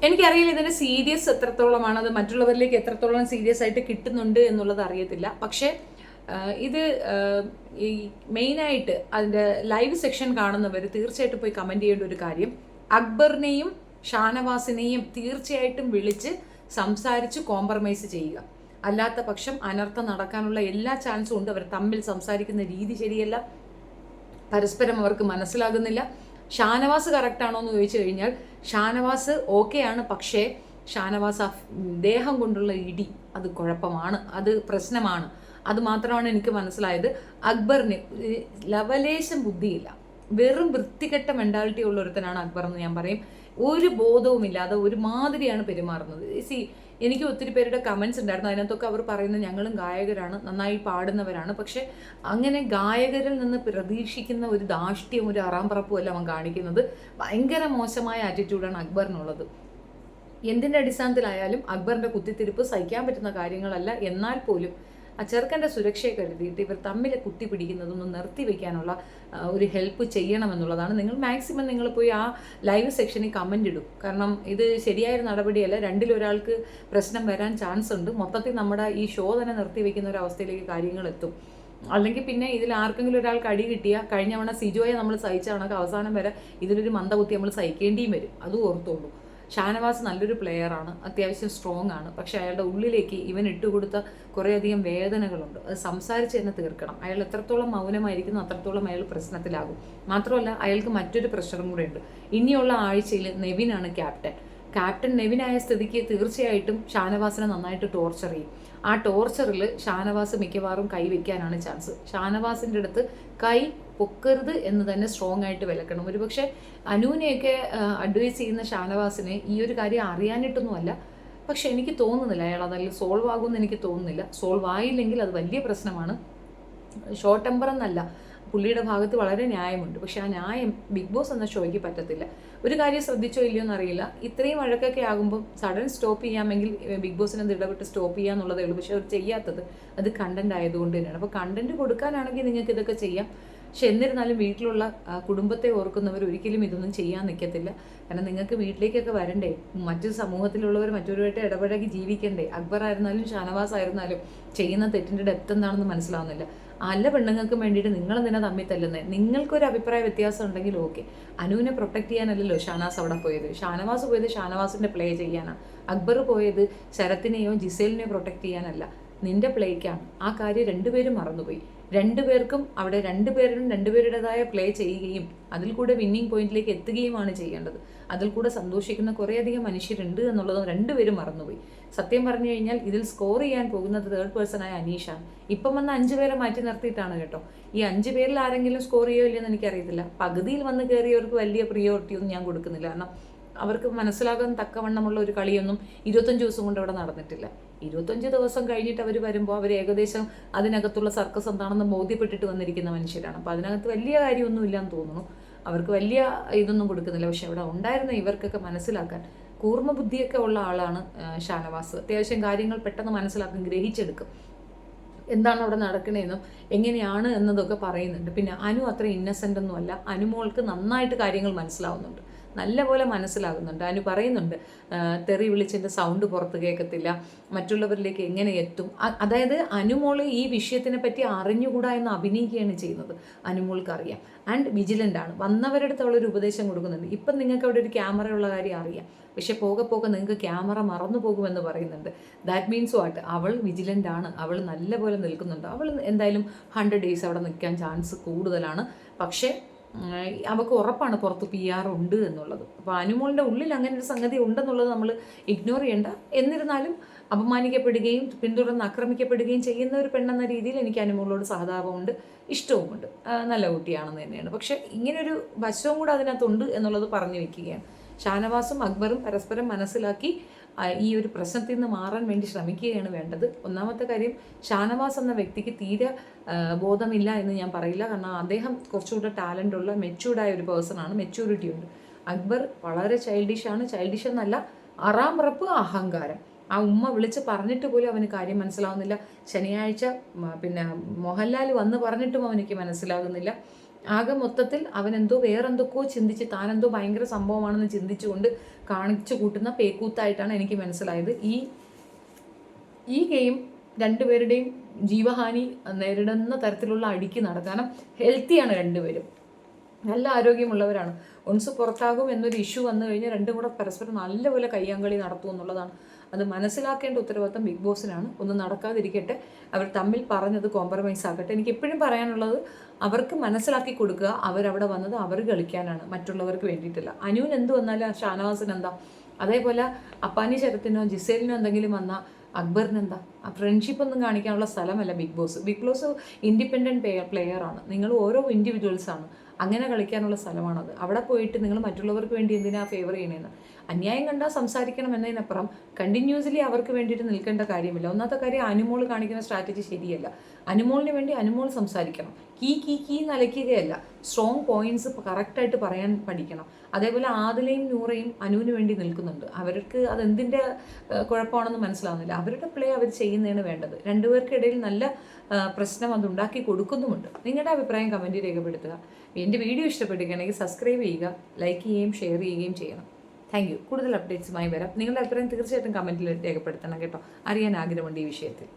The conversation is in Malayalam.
എനിക്കറിയില്ല ഇതിൻ്റെ സീരിയസ് എത്രത്തോളമാണ്, അത് മറ്റുള്ളവരിലേക്ക് എത്രത്തോളം സീരിയസ് ആയിട്ട് കിട്ടുന്നുണ്ട് എന്നുള്ളത് അറിയത്തില്ല. പക്ഷേ ഇത് ഈ മെയിനായിട്ട് അതിൻ്റെ ലൈവ് സെക്ഷൻ കാണുന്നവർ തീർച്ചയായിട്ടും പോയി കമൻറ്റ് ചെയ്യേണ്ട ഒരു കാര്യം, അക്ബറിനെയും ഷാനവാസിനെയും തീർച്ചയായിട്ടും വിളിച്ച് സംസാരിച്ച് കോംപ്രമൈസ് ചെയ്യുക. അല്ലാത്ത പക്ഷം അനർത്ഥം നടക്കാനുള്ള എല്ലാ ചാൻസും ഉണ്ട്. അവർ തമ്മിൽ സംസാരിക്കുന്ന രീതി ശരിയല്ല, പരസ്പരം അവർക്ക് മനസ്സിലാകുന്നില്ല. ഷാനവാസ് കറക്റ്റാണോ എന്ന് ചോദിച്ചു കഴിഞ്ഞാൽ ഷാനവാസ് ഓക്കെയാണ്, പക്ഷേ ഷാനവാസ് ദേഹം കൊണ്ടുള്ള ഇടി അത് കുഴപ്പമാണ്, അത് പ്രശ്നമാണ്. അത് മാത്രമാണ് എനിക്ക് മനസ്സിലായത്. അക്ബറിന് ലവലേശം ബുദ്ധിയില്ല, വെറും വൃത്തികെട്ട മെൻറ്റാലിറ്റി ഉള്ള ഒരുത്തനാണ് അക്ബർ എന്ന് ഞാൻ പറയും. ഒരു ബോധവുമില്ലാതെ ഒരുമാതിരിയാണ് പെരുമാറുന്നത്. എനിക്ക് ഒത്തിരി പേരുടെ കമൻസ് ഉണ്ടായിരുന്നു, അതിനകത്തൊക്കെ അവർ പറയുന്നത് ഞങ്ങളും ഗായകരാണ്, നന്നായി പാടുന്നവരാണ്, പക്ഷെ അങ്ങനെ ഗായകരിൽ നിന്ന് പ്രതീക്ഷിക്കുന്ന ഒരു ധാഷ്ട്യം, ഒരു അറാംപറപ്പും അല്ല അവൻ കാണിക്കുന്നത്. ഭയങ്കര മോശമായ ആറ്റിറ്റ്യൂഡാണ് അക്ബറിനുള്ളത്. എന്തിൻ്റെ അടിസ്ഥാനത്തിലായാലും അക്ബറിൻ്റെ കുത്തിത്തിരിപ്പ് സഹിക്കാൻ പറ്റുന്ന കാര്യങ്ങളല്ല. എന്നാൽ പോലും ആ ചെറുക്കൻ്റെ സുരക്ഷയെ കരുതിയിട്ട് ഇവർ തമ്മിൽ കുത്തി പിടിക്കുന്നതൊന്നും നിർത്തി വയ്ക്കാനുള്ള ഒരു ഹെൽപ്പ് ചെയ്യണമെന്നുള്ളതാണ്. നിങ്ങൾ മാക്സിമം നിങ്ങൾ പോയി ആ ലൈവ് സെക്ഷനിൽ കമൻ്റ് ഇടും. കാരണം ഇത് ശരിയായൊരു നടപടിയല്ല. രണ്ടിലൊരാൾക്ക് പ്രശ്നം വരാൻ ചാൻസ് ഉണ്ട്. മൊത്തത്തിൽ നമ്മുടെ ഈ ഷോ തന്നെ നിർത്തി വയ്ക്കുന്ന ഒരു അവസ്ഥയിലേക്ക് കാര്യങ്ങൾ എത്തും. അല്ലെങ്കിൽ പിന്നെ ഇതിൽ ആർക്കെങ്കിലും ഒരാൾക്ക് അടി കിട്ടിയാൽ, കഴിഞ്ഞ തവണ സിജോയെ നമ്മൾ സഹിച്ച കണക്ക് അവസാനം വരെ ഇതിലൊരു മന്ദബുദ്ധി നമ്മൾ സഹിക്കേണ്ടിയും വരും. അതും ഓർത്തോളൂ. ഷാനവാസ് നല്ലൊരു പ്ലെയറാണ്, അത്യാവശ്യം സ്ട്രോങ് ആണ്. പക്ഷേ അയാളുടെ ഉള്ളിലേക്ക് ഇവൻ ഇട്ടുകൊടുത്ത കുറേയധികം വേദനകളുണ്ട്. അത് സംസാരിച്ച് തന്നെ തീർക്കണം. അയാൾ എത്രത്തോളം മൗനമായിരിക്കുന്നു അത്രത്തോളം അയാൾ പ്രശ്നത്തിലാകും. മാത്രമല്ല അയാൾക്ക് മറ്റൊരു പ്രഷറും കൂടെ ഉണ്ട്. ഇനിയുള്ള ആഴ്ചയിൽ നെവിനാണ് ക്യാപ്റ്റൻ നെവിനായ സ്ഥിതിക്ക് തീർച്ചയായിട്ടും ഷാനവാസിനെ നന്നായിട്ട് ടോർച്ചർ ചെയ്യും. ആ ടോർച്ചറിൽ ഷാനവാസ് മിക്കവാറും കൈ വയ്ക്കാനാണ് ചാൻസ്. ഷാനവാസിൻ്റെ അടുത്ത് കൈ പൊക്കരുത് എന്ന് തന്നെ സ്ട്രോങ് ആയിട്ട് വിലക്കണം. ഒരുപക്ഷെ അനുവിനെയൊക്കെ അഡ്വൈസ് ചെയ്യുന്ന ഷാനവാസിനെ ഈ ഒരു കാര്യം അറിയാനിട്ടൊന്നുമല്ല. പക്ഷെ എനിക്ക് തോന്നുന്നില്ല അയാൾ അതിൽ സോൾവ് ആകുമെന്ന് എനിക്ക് തോന്നുന്നില്ല. സോൾവ് ആയില്ലെങ്കിൽ അത് വലിയ പ്രശ്നമാണ്. ഷോർട്ട് ടെമ്പർ എന്നല്ല, പുള്ളിയുടെ ഭാഗത്ത് വളരെ ന്യായമുണ്ട്. പക്ഷെ ആ ന്യായം ബിഗ് ബോസ് എന്ന ഷോയ്ക്ക് പറ്റത്തില്ല. ഒരു കാര്യം ശ്രദ്ധിച്ചോ ഇല്ലയോ എന്നറിയില്ല, ഇത്രയും വഴക്കൊക്കെ ആകുമ്പോൾ സഡൻ സ്റ്റോപ്പ് ചെയ്യാമെങ്കിൽ ബിഗ് ബോസിനെ ഇടപെട്ട് സ്റ്റോപ്പ് ചെയ്യാന്നുള്ളതേ ഉള്ളൂ. പക്ഷെ അവർ ചെയ്യാത്തത് അത് കണ്ടന്റ് ആയതുകൊണ്ട് തന്നെയാണ്. അപ്പോൾ കണ്ടന്റ് കൊടുക്കാനാണെങ്കിൽ നിങ്ങൾക്ക് ഇതൊക്കെ ചെയ്യാം. പക്ഷെ എന്നിരുന്നാലും വീട്ടിലുള്ള കുടുംബത്തെ ഓർക്കുന്നവർ ഒരിക്കലും ഇതൊന്നും ചെയ്യാൻ നിൽക്കത്തില്ല. കാരണം നിങ്ങൾക്ക് വീട്ടിലേക്കൊക്കെ വരണ്ടേ, മറ്റു സമൂഹത്തിലുള്ളവർ മറ്റൊരുമായിട്ട് ഇടപഴകി ജീവിക്കണ്ടേ. അക്ബർ ആയിരുന്നാലും ഷാനവാസ് ആയിരുന്നാലും ചെയ്യുന്ന തെറ്റിൻ്റെ ഡെപ്ത് എന്താണെന്ന് മനസ്സിലാവുന്നില്ല. അല്ല പെണ്ണുങ്ങൾക്ക് വേണ്ടിയിട്ട് നിങ്ങളെന്തിനാ തമ്മിൽ തല്ലുന്നത്? നിങ്ങൾക്കൊരു അഭിപ്രായ വ്യത്യാസം ഉണ്ടെങ്കിൽ ഓക്കെ. അനുവിനെ പ്രൊട്ടക്ട് ചെയ്യാനല്ലല്ലോ ഷാനവാസ് അവിടെ പോയത്. ഷാനവാസ് പോയത് ഷാനവാസിൻ്റെ പ്ലേ ചെയ്യാനാണ്. അക്ബർ പോയത് ശരത്തിനെയോ ജിസേലിനെയോ പ്രൊട്ടക്ട് ചെയ്യാനല്ല, നിന്റെ പ്ലേക്കാണ്. ആ കാര്യം രണ്ടുപേരും മറന്നുപോയി. രണ്ടുപേർക്കും അവിടെ രണ്ടുപേരുടേതായ പ്ലേ ചെയ്യുകയും അതിൽ കൂടെ വിന്നിങ് പോയിന്റിലേക്ക് എത്തുകയുമാണ് ചെയ്യേണ്ടത്. അതിൽ കൂടെ സന്തോഷിക്കുന്ന കുറേയധികം മനുഷ്യരുണ്ട് എന്നുള്ളതും രണ്ടുപേരും മറന്നുപോയി. സത്യം പറഞ്ഞു കഴിഞ്ഞാൽ ഇതിൽ സ്കോർ ചെയ്യാൻ പോകുന്നത് തേർഡ് പേഴ്സണായ അനീഷാണ്. ഇപ്പം വന്ന് 5 പേരെ മാറ്റി നിർത്തിയിട്ടാണ് കേട്ടോ. ഈ 5 പേരിൽ ആരെങ്കിലും സ്കോർ ചെയ്യോ ഇല്ലെന്ന് എനിക്കറിയത്തില്ല. പകുതിയിൽ വന്ന് കയറിയവർക്ക് വലിയ പ്രിയോറിറ്റി ഒന്നും ഞാൻ കൊടുക്കുന്നില്ല. കാരണം അവർക്ക് മനസ്സിലാകാൻ തക്കവണ്ണമുള്ള ഒരു കളിയൊന്നും 25 ദിവസം കൊണ്ട് അവിടെ നടന്നിട്ടില്ല. 25 ദിവസം കഴിഞ്ഞിട്ട് അവർ വരുമ്പോൾ അവർ ഏകദേശം അതിനകത്തുള്ള സർക്കസ് എന്താണെന്ന് ബോധ്യപ്പെട്ടിട്ട് വന്നിരിക്കുന്ന മനുഷ്യരാണ്. അപ്പോൾ അതിനകത്ത് വലിയ കാര്യമൊന്നും ഇല്ലാന്ന് തോന്നുന്നു. അവർക്ക് വലിയ ഇതൊന്നും കൊടുക്കുന്നില്ല. പക്ഷെ അവിടെ ഉണ്ടായിരുന്ന ഇവർക്കൊക്കെ മനസ്സിലാക്കാൻ കൂർമ്മ ബുദ്ധിയൊക്കെ ഉള്ള ആളാണ് ഷാനവാസ്. അത്യാവശ്യം കാര്യങ്ങൾ പെട്ടെന്ന് മനസ്സിലാക്കും, ഗ്രഹിച്ചെടുക്കും. എന്താണ് അവിടെ നടക്കണേന്നും എങ്ങനെയാണ് എന്നതൊക്കെ പറയുന്നുണ്ട്. പിന്നെ അനു അത്ര ഇന്നസെൻ്റ് ഒന്നും അല്ല. അനുമോൾക്ക് നന്നായിട്ട് കാര്യങ്ങൾ മനസ്സിലാവുന്നുണ്ട്, നല്ലപോലെ മനസ്സിലാകുന്നുണ്ട്. അനു പറയുന്നുണ്ട്, തെറി വിളിച്ചതിൻ്റെ സൗണ്ട് പുറത്ത് കേൾക്കത്തില്ല, മറ്റുള്ളവരിലേക്ക് എങ്ങനെ എത്തും. അതായത് അനുമോള് ഈ വിഷയത്തിനെ പറ്റി അറിഞ്ഞുകൂടാ എന്ന് അഭിനയിക്കുകയാണ് ചെയ്യുന്നത്. അനുമോൾക്ക് അറിയാം. ആൻഡ് വിജിലൻ്റ് ആണ്. വന്നവരുടെ അടുത്ത് അവളൊരു ഉപദേശം കൊടുക്കുന്നുണ്ട്. ഇപ്പം നിങ്ങൾക്ക് അവിടെ ഒരു ക്യാമറ ഉള്ള കാര്യം അറിയാം, പക്ഷെ പോകെ നിങ്ങൾക്ക് ക്യാമറ മറന്നു പോകുമെന്ന് പറയുന്നുണ്ട്. That means what? അവൾ വിജിലൻ്റ് ആണ്, അവൾ നല്ലപോലെ നിൽക്കുന്നുണ്ട്. അവൾ എന്തായാലും 100 days അവിടെ നിൽക്കാൻ ചാൻസ് കൂടുതലാണ്. പക്ഷേ അവൾക്ക് ഉറപ്പാണ് പുറത്ത് PR ഉണ്ട് എന്നുള്ളത്. അപ്പോൾ അനുമോളുടെ ഉള്ളിൽ അങ്ങനെ ഒരു സംഗതി ഉണ്ടെന്നുള്ളത് നമ്മൾ ഇഗ്നോർ ചെയ്യേണ്ട. എന്നിരുന്നാലും അപമാനിക്കപ്പെടുകയും പിന്തുടർന്ന് ആക്രമിക്കപ്പെടുകയും ചെയ്യുന്ന ഒരു പെണ്ണെന്ന രീതിയിൽ എനിക്ക് അനുമോളോട് സഹതാപമുണ്ട്, ഇഷ്ടവുമുണ്ട്. നല്ല കുട്ടിയാണെന്ന് തന്നെയാണ്. പക്ഷേ ഇങ്ങനൊരു വശവും കൂടെ അതിനകത്തുണ്ട് എന്നുള്ളത് പറഞ്ഞു വയ്ക്കുകയാണ്. ഷാനവാസും അക്ബറും പരസ്പരം മനസ്സിലാക്കി ഈ ഒരു പ്രശ്നത്തിൽ നിന്ന് മാറാൻ വേണ്ടി ശ്രമിക്കുകയാണ് വേണ്ടത്. ഒന്നാമത്തെ കാര്യം, ഷാനവാസ് എന്ന വ്യക്തിക്ക് തീരെ ബോധമില്ല എന്ന് ഞാൻ പറയില്ല. കാരണം അദ്ദേഹം കുറച്ചുകൂടെ ടാലൻ്റ് ഉള്ള മെച്യൂർഡായ ഒരു പേഴ്സണാണ്, മെച്യൂരിറ്റി ഉണ്ട്. അക്ബർ വളരെ ചൈൽഡിഷാണ്. ചൈൽഡിഷ് എന്നല്ല, അറാംറപ്പ് അഹങ്കാരം. ആ ഉമ്മ വിളിച്ച് പറഞ്ഞിട്ട് പോലും അവന് കാര്യം മനസ്സിലാവുന്നില്ല. ശനിയാഴ്ച പിന്നെ മോഹൻലാൽ വന്ന് പറഞ്ഞിട്ടും അവനിക്ക് മനസ്സിലാകുന്നില്ല. ആകെ മൊത്തത്തിൽ അവനെന്തോ വേറെന്തൊക്കെയോ ചിന്തിച്ച് താനെന്തോ ഭയങ്കര സംഭവമാണെന്ന് ചിന്തിച്ചുകൊണ്ട് കാണിച്ചു കൂട്ടുന്ന പേക്കൂത്തായിട്ടാണ് എനിക്ക് മനസ്സിലായത്. ഈ ഗെയിം രണ്ടുപേരുടെയും ജീവഹാനി നേരിടുന്ന തരത്തിലുള്ള അടിക്ക് നടക്കും. കാരണം ഹെൽത്തിയാണ് രണ്ടുപേരും, നല്ല ആരോഗ്യമുള്ളവരാണ്. ഒൺസ് പുറത്താകും എന്നൊരു ഇഷ്യൂ വന്നു കഴിഞ്ഞാൽ രണ്ടും കൂടെ പരസ്പരം നല്ലപോലെ കയ്യാങ്കളി നടത്തും എന്നുള്ളതാണ്. അത് മനസ്സിലാക്കേണ്ട ഉത്തരവാദിത്തം ബിഗ് ബോസിനാണ്. ഒന്നും നടക്കാതിരിക്കട്ടെ, അവർ തമ്മിൽ പറഞ്ഞത് കോംപ്രമൈസ് ആക്കട്ടെ. എനിക്ക് എപ്പോഴും പറയാനുള്ളത്, അവർക്ക് മനസ്സിലാക്കി കൊടുക്കുക, അവരവിടെ വന്നത് അവർ കളിക്കാനാണ്, മറ്റുള്ളവർക്ക് വേണ്ടിയിട്ടില്ല. അനുവിന് എന്ത് വന്നാലും ഷാനവാസിന് എന്താ, അതേപോലെ അപ്പാനി ശരത്തിനോ ജിസേലിനോ എന്തെങ്കിലും വന്നാൽ അക്ബറിന് എന്താ? ആ ഫ്രണ്ട്ഷിപ്പ് ഒന്നും കാണിക്കാനുള്ള സ്ഥലമല്ല big boss. Big boss independent player ആണ്. നിങ്ങൾ ഓരോ ഇൻഡിവിജ്വൽസ് ആണ്, അങ്ങനെ കളിക്കാനുള്ള സ്ഥലമാണത്. അവിടെ പോയിട്ട് നിങ്ങൾ മറ്റുള്ളവർക്ക് വേണ്ടി എന്തിനാ ഫേവർ ചെയ്യണേന്ന്. അന്യായം കണ്ടാൽ സംസാരിക്കണം എന്നതിനപ്പുറം കണ്ടിന്യൂസ്ലി അവർക്ക് വേണ്ടിയിട്ട് നിൽക്കേണ്ട കാര്യമില്ല. ഒന്നാമത്തെ കാര്യം, അനുമോൾ കാണിക്കുന്ന സ്ട്രാറ്റജി ശരിയല്ല. അനുമോളിന് വേണ്ടി അനുമോൾ സംസാരിക്കണം, കീ നിലയ്ക്കുകയല്ല. സ്ട്രോങ് പോയിന്റ്സ് കറക്റ്റായിട്ട് പറയാൻ പഠിക്കണം. അതേപോലെ ആദിലയും നൂറയും അനുവിന് വേണ്ടി നിൽക്കുന്നുണ്ട്. അവർക്ക് അതെന്തിൻ്റെ കുഴപ്പമാണെന്ന് മനസ്സിലാവുന്നില്ല. അവരുടെ പ്ലേ അവർ ചെയ്യുന്നതാണ് വേണ്ടത്. രണ്ടുപേർക്കിടയിൽ നല്ല പ്രശ്നം അതുണ്ടാക്കി കൊടുക്കുന്നുമുണ്ട്. നിങ്ങളുടെ അഭിപ്രായം കമൻറ്റിൽ രേഖപ്പെടുത്തുക. എൻ്റെ വീഡിയോ ഇഷ്ടപ്പെടുകയാണെങ്കിൽ സബ്സ്ക്രൈബ് ചെയ്യുക, ലൈക്ക് ചെയ്യുകയും ഷെയർ ചെയ്യുകയും ചെയ്യണം. Thank you. കൂടുതൽ അപ്ഡേറ്റ്സുമായി വരാം. നിങ്ങളുടെ അഭിപ്രായം തീർച്ചയായിട്ടും കമൻറ്റിൽ രേഖപ്പെടുത്തണം കേട്ടോ. അറിയാൻ ആഗ്രഹമുണ്ട് ഈ വിഷയത്തിൽ.